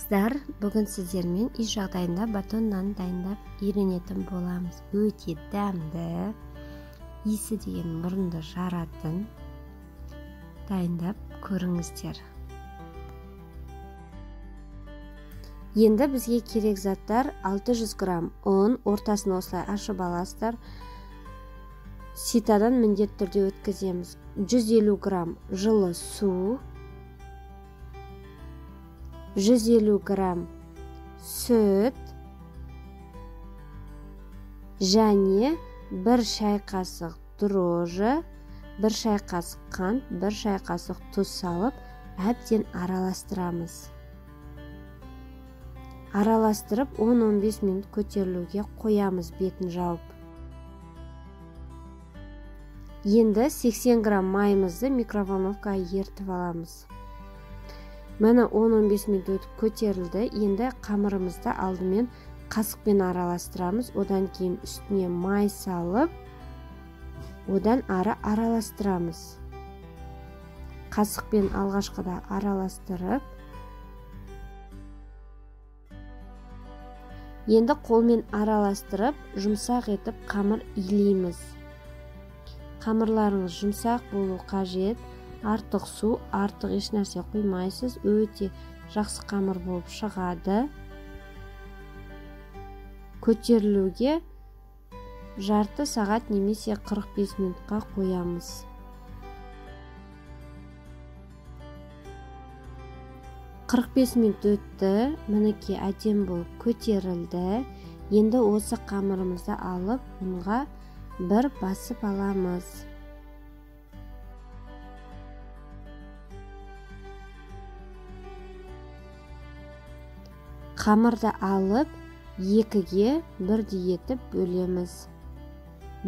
Қыздар, бүгін сіздермен үй жағдайында батон нан дайындап үйренетін боламыз. Өте дәмді, иісі деген мұрынды жаратын. Дайындап көріңіздер. Енді бізге керек заттар: 600 грамм ұн, ортасын осылай ашып аласыздар. Ситадан міндетті түрде өткіземіз. 150 грамм жылы су, 150 грамм сүт және 1 шай қасық дрожжи, 1 шай қасық қант, 1 шай қасық тұз салып, әбден араластырамыз. Араластырып 10-15 минут көтерілуге қоямыз, бетін жауып. Енді 80 грамм майымызды микроволновкаға ертіп аламыз. Міне 10-15 минут өтіп көтерілді. Енді қамырымызды алдымен қасықпен араластырамыз. Одан кейін үстіне май салып, одан ары араластырамыз. Қасықпен алғашқыда араластырып, енді қолмен араластырып, жұмсақ етіп қамыр илейміз. Қамырларыңыз жұмсақ болу қажет. Артық су, артық еш нәрсе қоймайсыз. Өте жақсы қамыр болып шығады. Көтерілуге жарты сағат немесе 45 минутқа қоямыз. Қырық 45 минут өтті. Мінекей әдем болып көтерілді. Енді осы қамырымызды алып, ұнға бір басып аламыз. Қамырды алып, екіге бірдей етіп бөлеміз.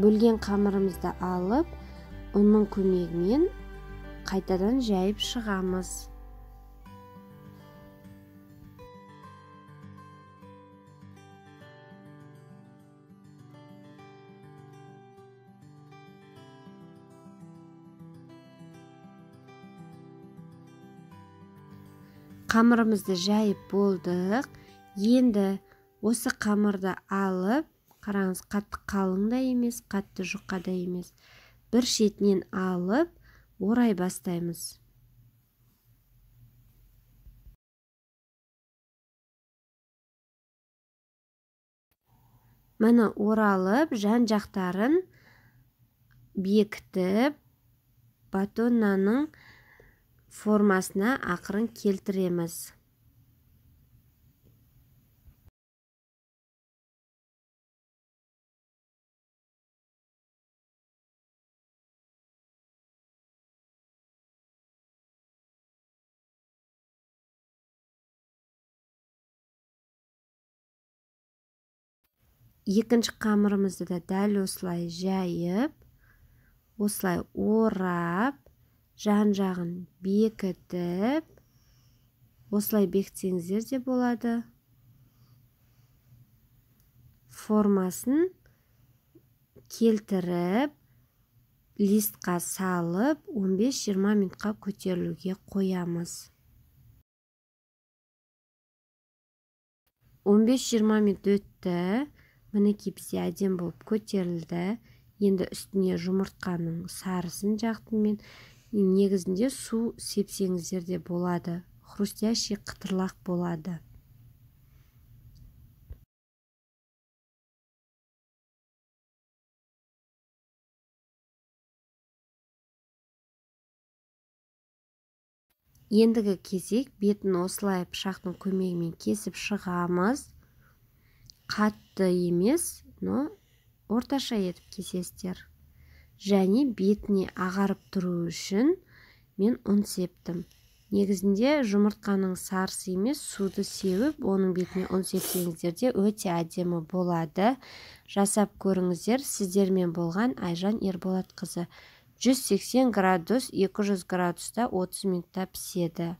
Бөлген қамырымызды алып, ұнның көмегімен қайтадан жайып шығамыз. Қамырымызды жайып болдық. Енді осы қамырды алып, қараңыз, қатты қалың да емес, қатты жұқа да емес. Бір шетінен алып, орай бастаймыз. Міне оралып, жан жақтарын бекітіп, батон нанның формасына ақырын келтіреміз. Екінші қамырымызды да дәл осылай жайып, осылай орап, жан жағын бекітіп, осылай бекітсеңіздер де болады. Формасын келтіріп, листқа салып, 15-20 минутқа көтерілуге қоямыз. 15-20 минут өтті. Мінекей бізде әдем болып көтерілді. Енді үстіне жұмыртқаның сарысын жақтым мен. Негізінде су сепсеңіздер де болады. Хрустящий қытырлақ болады. Ендігі кезек, бетін осылай пышақтың көмегімен кесіп шығамыз. Қатты емес, но орташа етіп кесесіздер. Және бетіне ағарып тұру үшін мен ұн септім. Негізінде жұмыртқаның сарысы емес, суды сеуіп, оның бетіне ұн сепсеңіздер де өте әдемі болады. Жасап көріңіздер. Сіздермен болған Айжан Ерболатқызы. 180 градус, 200 градуста 30 минутта піседі.